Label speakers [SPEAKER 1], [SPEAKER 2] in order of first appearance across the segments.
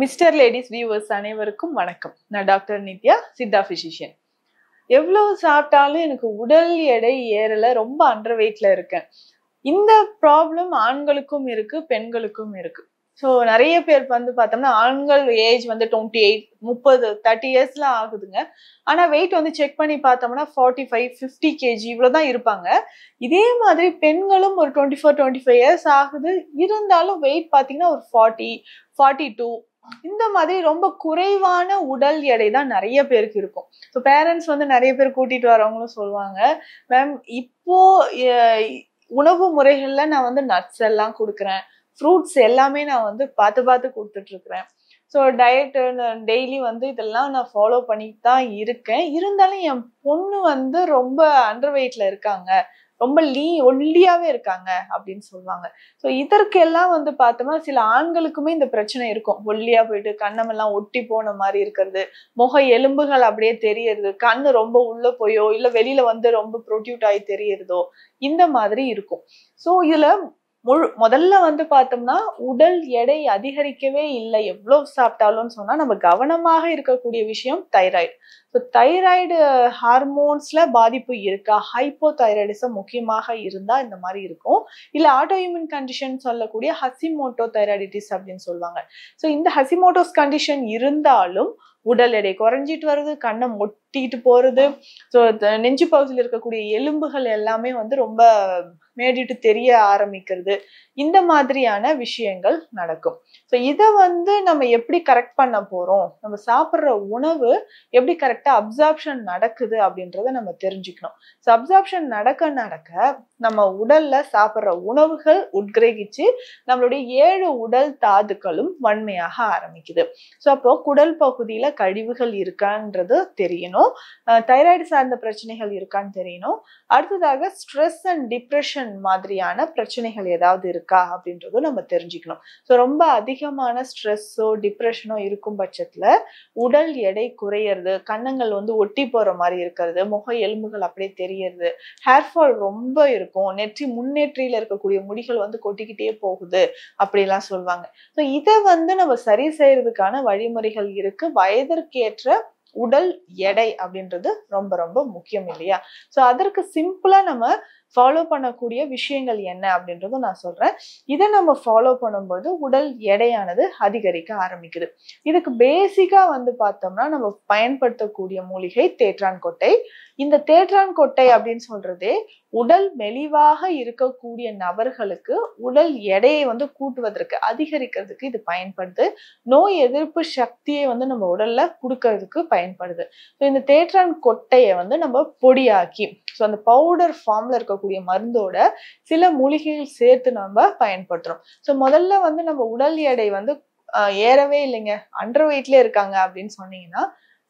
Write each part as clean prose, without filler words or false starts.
[SPEAKER 1] Mister ladies viewers அனைவருக்கும் வணக்கம். நான் டாக்டர் நித்யா, சித்தா பிசிஷியன். எவ்வளவு சாப்பிட்டாலும் எனக்கு உடல் எடை ஏறல, ரொம்ப அண்டர் வெயிட்ல இருக்கேன். இந்த ப்ராப்ளம் ஆண்களுக்கும் இருக்கு, பெண்களுக்கும் இருக்கு. ஸோ நிறைய பேர் பார்த்தோம்னா ஆண்கள் ஏஜ் 28, 30, 30 இயர்ஸ்ல ஆகுதுங்க. ஆனா வெயிட் செக் பண்ணி பார்த்தோம்னா 45, 50 kg இவ்வளவுதான் இருப்பாங்க. இதே மாதிரி பெண்களும் ஒரு 24, 25 இயர்ஸ் ஆகுது, இருந்தாலும் வெயிட் பாத்தீங்கன்னா ஒரு 40, 42 இந்த மாதிரி ரொம்ப குறைவான உடல் எடை தான் நிறைய பேருக்கு இருக்கும். ஸோ பேரண்ட்ஸ் நிறைய பேர் கூட்டிட்டு வரவங்களும் சொல்லுவாங்க, மேம் இப்போ உணவு முறைகள்ல நான் நட்ஸ் எல்லாம் கொடுக்குறேன், ஃப்ரூட்ஸ் எல்லாமே நான் பார்த்து பார்த்து கொடுத்துட்டு இருக்கிறேன். ஸோ டயட் டெய்லி இதெல்லாம் நான் ஃபாலோ பண்ணிட்டு தான் இருக்கேன். இருந்தாலும் என் பொண்ணு ரொம்ப அண்டர் வெயிட்ல இருக்காங்க, ரொம்ப ஒல்லியாவே இருக்காங்க அப்படின்னு சொல்லுவாங்க. ஸோ இதற்கெல்லாம் பார்த்தோம்னா சில ஆண்களுக்குமே இந்த பிரச்சனை இருக்கும். ஒல்லியா போயிட்டு கண்ணமெல்லாம் ஒட்டி போன மாதிரி இருக்கிறது, முக எலும்புகள் அப்படியே தெரியறது, கண்ணு ரொம்ப உள்ள போயோ இல்ல வெளியில ரொம்ப ப்ரொட்யூட் ஆகி தெரியறதோ இந்த மாதிரி இருக்கும். ஸோ இதுல முதல்ல பார்த்தோம்னா உடல் எடை அதிகரிக்கவே இல்லை எவ்வளவு சாப்பிட்டாலும் சொன்னா நம்ம கவனமாக இருக்கக்கூடிய விஷயம் தைராய்டு. ஸோ தைராய்டு ஹார்மோன்ஸ்ல பாதிப்பு இருக்கா, ஹைப்போதைராய்டிசம் முக்கியமாக இருந்தா இந்த மாதிரி இருக்கும். இல்ல ஆட்டோஇம்யூன் கண்டிஷன் சொல்லக்கூடிய ஹசிமோட்டோ தைராய்டிட்டிஸ் அப்படின்னு சொல்லுவாங்க. ஸோ இந்த ஹசிமோட்டோஸ் கண்டிஷன் இருந்தாலும் உடல் எடை குறைஞ்சிட்டு வருது, கண்ணம் ஒட்டிட்டு போறது, ஸோ நெஞ்சு பகுதியில் இருக்கக்கூடிய எலும்புகள் எல்லாமே ரொம்ப மேடிட்டு தெரிய ஆரம்பிக்கிறது, இந்த மாதிரியான விஷயங்கள் நடக்கும். ஸோ இதை நம்ம எப்படி கரெக்ட் பண்ண போறோம், நம்ம சாப்பிட்ற உணவு எப்படி கரெக்டா அப்சார்ப்ஷன் நடக்குது அப்படின்றத நம்ம தெரிஞ்சுக்கணும். ஸோ அப்சார்ப்ஷன் நடக்க நடக்க நம்ம உடல்ல சாப்பிட்ற உணவுகள் உட்கிரகிச்சு நம்மளுடைய 7 உடல் தாதுக்களும் வன்மையாக ஆரம்பிக்குது. ஸோ அப்போ குடல் பகுதியில கழிவுகள் இருக்கான்றது தெரியணும், தைராய்டு சார்ந்த பிரச்சனைகள் இருக்கான்னு தெரியணும். அடுத்ததாக ஸ்ட்ரெஸ் அண்ட் டிப்ரெஷன் மாதிரியான பிரச்சனைகள் ஏதாவது இருக்கா அப்படின்றதும் நம்ம தெரிஞ்சுக்கணும். ஸோ ரொம்ப அதிகமான ஸ்ட்ரெஸ்ஸோ டிப்ரெஷனோ இருக்கும் பட்சத்துல உடல் எடை குறையிறது, கன்னங்கள் ஒட்டி போற மாதிரி இருக்கிறது, முக எலும்புகள் அப்படியே தெரியறது, ஹேர்ஃபால் ரொம்ப இருக்கும், முன்னேற்றியில இருக்கக்கூடிய முடிகள் கொட்டிக்கிட்டே போகுது அப்படிலாம் சொல்லுவாங்க. ஸோ இதை நம்ம சரி செய்யறதுக்கான வழிமுறைகள் இருக்கு. வயதிற்கேற்ற உடல் எடை அப்படின்றது ரொம்ப ரொம்ப முக்கியம் இல்லையா? ஸோ அதற்கு சிம்பிளா நம்ம ஃபாலோ பண்ணக்கூடிய விஷயங்கள் என்ன அப்படின்றதும் நான் சொல்றேன். இதை நம்ம ஃபாலோ பண்ணும்போது உடல் எடையானது அதிகரிக்க ஆரம்பிக்குது. இதுக்கு பேசிக்கா பார்த்தோம்னா நம்ம பயன்படுத்தக்கூடிய மூலிகை தேற்றான் கொட்டை. இந்த தேற்றான் கொட்டை அப்படின்னு சொல்றதே உடல் மெலிவாக இருக்கக்கூடிய நபர்களுக்கு உடல் எடையை கூட்டுவதற்கு, அதிகரிக்கிறதுக்கு இது பயன்படுது. நோய் எதிர்ப்பு சக்தியை நம்ம உடல்ல கொடுக்கறதுக்கு பயன்படுது. இந்த தேற்றான் கொட்டையை நம்ம பொடியாக்கி, ஸோ அந்த பவுடர் ஃபார்ம்ல இருக்கக்கூடிய மருந்தோட சில மூலிகைகள் சேர்த்து நம்ம பயன்படுத்துறோம். ஸோ முதல்ல நம்ம உடல் எடை ஏறவே இல்லைங்க, அண்டர் வெயிட்ல இருக்காங்க அப்படின்னு சொன்னீங்கன்னா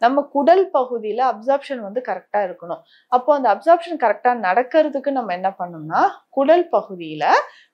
[SPEAKER 1] நம்ம குடல் பகுதியில அப்சார்ப்ஷன் கரெக்டா இருக்கணும். அப்போ அந்த அப்சார்ப்ஷன் கரெக்டா நடக்கிறதுக்கு நம்ம என்ன பண்ணணும்னா குடல் பகுதியில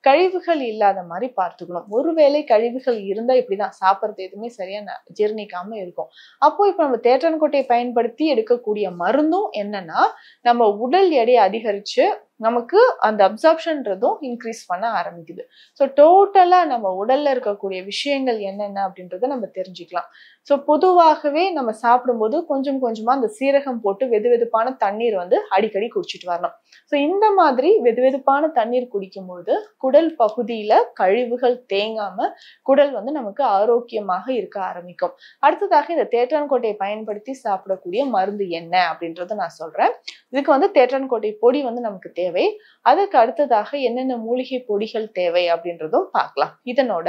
[SPEAKER 1] கழிவுகள் இல்லாத மாதிரி பார்த்துக்கணும். ஒருவேளை கழிவுகள் இருந்தா இப்படிதான் சாப்பிட்றது எதுவுமே சரியா ஜீர்ணிக்காம இருக்கும். அப்போ இப்ப நம்ம தேற்றான் கொட்டையை பயன்படுத்தி எடுக்கக்கூடிய மருந்தும் என்னன்னா நம்ம உடல் எடையை அதிகரிச்சு நமக்கு அந்த அப்சார்ப்ஷன்றதும் இன்க்ரீஸ் பண்ண ஆரம்பிக்குது. ஸோ டோட்டலா நம்ம உடல்ல இருக்கக்கூடிய விஷயங்கள் என்னென்ன அப்படின்றத நம்ம தெரிஞ்சுக்கலாம். ஸோ பொதுவாகவே நம்ம சாப்பிடும்போது கொஞ்சம் கொஞ்சமா அந்த சீரகம் போட்டு வெது வெதுப்பான தண்ணீர் அடிக்கடி குடிச்சிட்டு வரணும். ஸோ இந்த மாதிரி வெது வெதுப்பான தண்ணீர் குடிக்கும்போது குடல் பகுதியில கழிவுகள் தேங்காம குடல் நமக்கு ஆரோக்கியமாக இருக்க ஆரம்பிக்கும். அடுத்ததாக இந்த தேற்றான் கொட்டையை பயன்படுத்தி சாப்பிடக்கூடிய மருந்து என்ன அப்படின்றத நான் சொல்றேன். இதுக்கு தேற்றான் கொட்டை பொடி நமக்கு தேவை. அதுக்கு அடுத்ததாக என்னென்ன மூலிகை பொடிகள் தேவை அப்படின்றதும் பார்க்கலாம். இதனோட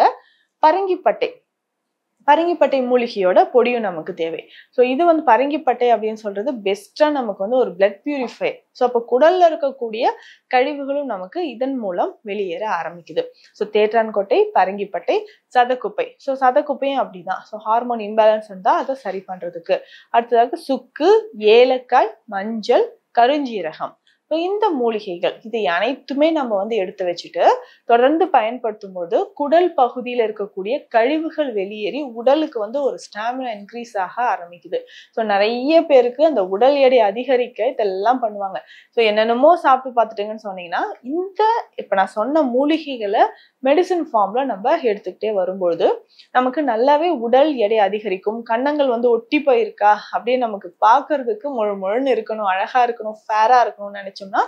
[SPEAKER 1] பரங்கிப்பட்டை மூலிகையோட பொடியும் நமக்கு தேவை. ஸோ இது பரங்கிப்பட்டை அப்படின்னு சொல்றது பெஸ்டா நமக்கு ஒரு பிளட் பியூரிஃபை. ஸோ அப்போ குடல்ல இருக்கக்கூடிய கழிவுகளும் நமக்கு இதன் மூலம் வெளியேற ஆரம்பிக்குது. ஸோ தேற்றான் கொட்டை, பரங்கிப்பட்டை, சதக்குப்பை. ஸோ சதக்குப்பையும் அப்படிதான். ஸோ ஹார்மோன் இம்பேலன்ஸ் இருந்தா அதை சரி பண்றதுக்கு. அடுத்ததாக சுக்கு, ஏலக்காய், மஞ்சள், கருஞ்சீரகம், இந்த மூலிகைகள் இது அனைத்துமே நம்ம வந்து எடுத்து வச்சுட்டு தொடர்ந்து பயன்படுத்தும் போது குடல் பகுதியில இருக்கக்கூடிய கழிவுகள் வெளியேறி உடலுக்கு வந்து ஒரு ஸ்டாமினா இன்க்ரீஸ் ஆக ஆரம்பிக்குது. ஸோ நிறைய பேருக்கு அந்த உடல் எடை அதிகரிக்க இதெல்லாம் பண்ணுவாங்க. ஸோ என்னென்னமோ சாப்பிட்டு பார்த்துட்டுங்கன்னு சொன்னீங்கன்னா இந்த இப்ப நான் சொன்ன மூலிகைகளை மெடிசின் ஃபார்ம்ல நம்ம எடுத்துக்கிட்டே வரும்பொழுது நமக்கு நல்லாவே உடல் எடை அதிகரிக்கும். கன்னங்கள் வந்து ஒட்டி போயிருக்கா அப்படியே நமக்கு பார்க்கறதுக்கு முழுன்னு இருக்கணும், அழகா இருக்கணும், ஃபேரா இருக்கணும்னு நினைச்சோம்னா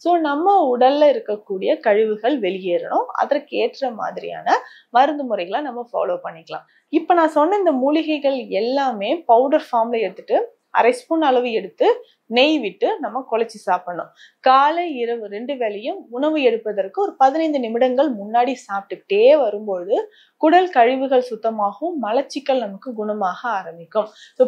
[SPEAKER 1] ஸோ நம்ம உடல்ல இருக்கக்கூடிய கழிவுகள் வெளியேறணும். அதற்கு ஏற்ற மாதிரியான மருந்து முறைகளை நம்ம ஃபாலோ பண்ணிக்கலாம். இப்ப நான் சொன்ன இந்த மூலிகைகள் எல்லாமே பவுடர் ஃபார்ம்ல எடுத்துட்டு 1/2 ஸ்பூன் அளவு எடுத்து நெய் விட்டு நம்ம குழைச்சி சாப்பிடணும். காலை இரவு 2 வேளையும் உணவு எடுப்பதற்கு ஒரு 15 நிமிடங்கள் முன்னாடி சாப்பிட்டுக்கிட்டே வரும்பொழுது குடல் கழிவுகள் சுத்தமாகவும் மலச்சிக்கல் நமக்கு குணமாக ஆரம்பிக்கும். ஸோ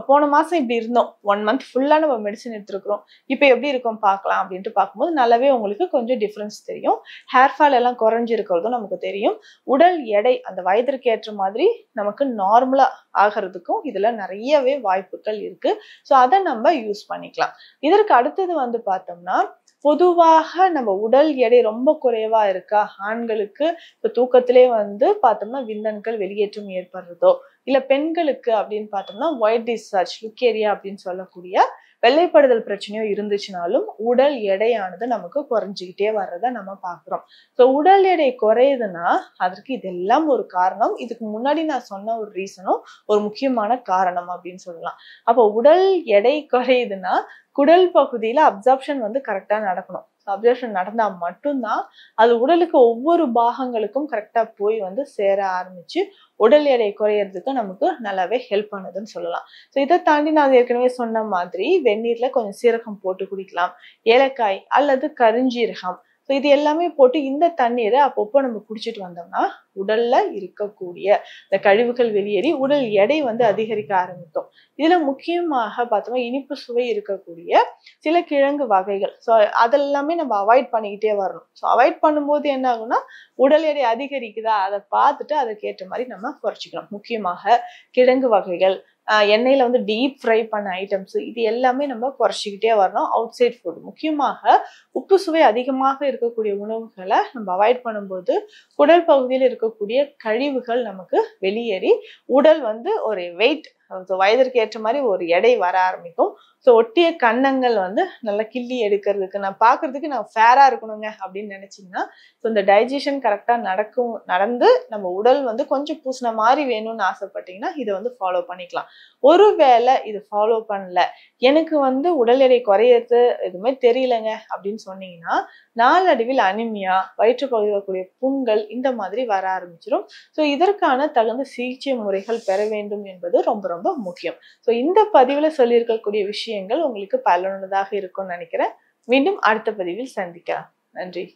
[SPEAKER 1] போன மாசம் இப்படி இருந்தோம், 1 மந்த் ஃபுல்லா நம்ம மெடிசன் எடுத்துருக்கிறோம், இப்போ எப்படி இருக்கும் பார்க்கலாம் அப்படின்ட்டு பார்க்கும்போது நல்லாவே உங்களுக்கு கொஞ்சம் டிஃபரன்ஸ் தெரியும். ஹேர் ஃபால் எல்லாம் குறைஞ்சிருக்கிறதும் நமக்கு தெரியும். உடல் எடை அந்த வயதிற்கு ஏற்ற மாதிரி நமக்கு நார்மலா ஆகிறதுக்கும் இதுல நிறையவே வாய்ப்புகள் இருக்கு. ஸோ அதை நம்ம யூஸ் பண்ணிக்கலாம். இதற்கு அடுத்தது வந்து பார்த்தோம்னா பொதுவாக நம்ம உடல் எடை ரொம்ப குறைவா இருக்கா ஆண்களுக்கு இப்ப தூக்கத்திலே வந்து பார்த்தோம்னா விந்தணுக்கள் வெளியேற்றம் ஏற்படுறதோ இல்ல பெண்களுக்கு அப்படின்னு பார்த்தோம்னா ஒயிட் டிஸ்சார்ஜ் லுக்கேரியா அப்படின்னு சொல்லக்கூடிய வெள்ளைப்படுதல் பிரச்சனையோ இருந்துச்சுனாலும் உடல் எடையானது நமக்கு குறைஞ்சிக்கிட்டே வர்றதை நம்ம பாக்குறோம். ஸோ உடல் எடை குறையுதுன்னா அதற்கு இதெல்லாம் ஒரு காரணம். இதுக்கு முன்னாடி நான் சொன்ன ஒரு ரீசனும் ஒரு முக்கியமான காரணம் அப்படின்னு சொல்லலாம். அப்போ உடல் எடை குறையுதுன்னா குடல் பகுதியில அப்சார்ப்ஷன் வந்து கரெக்டா நடக்கணும். அப்சார்ப்ஷன் நடந்தா மட்டும்தான் அது உடலுக்கு ஒவ்வொரு பாகங்களுக்கும் கரெக்டா போய் வந்து சேர ஆரம்பிச்சு உடல் எடை குறையறதுக்கு நமக்கு நல்லாவே ஹெல்ப் பண்ணுதுன்னு சொல்லலாம். ஸோ இதை தாண்டி நான் ஏற்கனவே சொன்ன மாதிரி வெந்நீர்ல கொஞ்சம் சீரகம் போட்டு குடிக்கலாம், ஏலக்காய் அல்லது கருஞ்சீரகம். ஸோ இது எல்லாமே போட்டு இந்த தண்ணீரை அப்பப்போ நம்ம குடிச்சிட்டு வந்தோம்னா உடல்ல இருக்கக்கூடிய இந்த கழிவுகள் வெளியேறி உடல் எடை வந்து அதிகரிக்க ஆரம்பிக்கும். இதுல முக்கியமாக பார்த்தோம்னா இனிப்பு சுவை இருக்கக்கூடிய சில கிழங்கு வகைகள். ஸோ அதெல்லாமே நம்ம அவாய்ட் பண்ணிக்கிட்டே வரணும். ஸோ அவாய்ட் பண்ணும்போது என்ன ஆகும்னா உடல் எடை அதிகரிக்குதா அதை பார்த்துட்டு அதுக்கு ஏற்ற மாதிரி நம்ம குறைச்சிக்கணும். முக்கியமாக கிழங்கு வகைகள், எண்ணெயில வந்து டீப் ஃப்ரை பண்ண ஐட்டம்ஸ் இது எல்லாமே நம்ம குறைச்சிக்கிட்டே வரணும். அவுட் சைட் ஃபுட் முக்கியமாக உப்பு சுவை அதிகமாக இருக்கக்கூடிய உணவுகளை நம்ம அவாய்ட் பண்ணும்போது குடல் பகுதியில் இருக்கக்கூடிய கழிவுகள் நமக்கு வெளியேறி உடல் வந்து ஒரு வெயிட் வயதிற்கு ஏற்ற மாதிரி ஒரு எடை வர ஆரம்பிக்கும். ஸோ ஒட்டிய கன்னங்கள் வந்து நல்லா கிள்ளி எடுக்கிறதுக்கு நான் பார்க்கறதுக்கு நான் ஃபேரா இருக்கணுங்க அப்படின்னு நினைச்சீங்கன்னா ஸோ இந்த டைஜஷன் கரெக்டா நடந்து நம்ம உடல் வந்து கொஞ்சம் பூசின மாதிரி வேணும்னு ஆசைப்பட்டீங்கன்னா இதை வந்து ஃபாலோ பண்ணிக்கலாம். ஒருவேளை இது ஃபாலோ பண்ணல எனக்கு வந்து உடல் எடை குறையறது எதுவுமே தெரியலங்க அப்படின்னு சொன்னீங்கன்னா நாளடைவில் அனிமியா, வயிற்று பகுதியில் இருக்கக்கூடிய புண்கள் இந்த மாதிரி வர ஆரம்பிச்சிடும். ஸோ இதற்கான தகுந்த சிகிச்சை முறைகள் பெற வேண்டும் என்பது ரொம்ப ரொம்ப முக்கியம். ஸோ இந்த பதிவுல சொல்லியிருக்கக்கூடிய விஷயங்கள் உங்களுக்கு பயனுள்ளதாக இருக்கும்னு நினைக்கிறேன். மீண்டும் அடுத்த பதிவில் சந்திக்கலாம். நன்றி.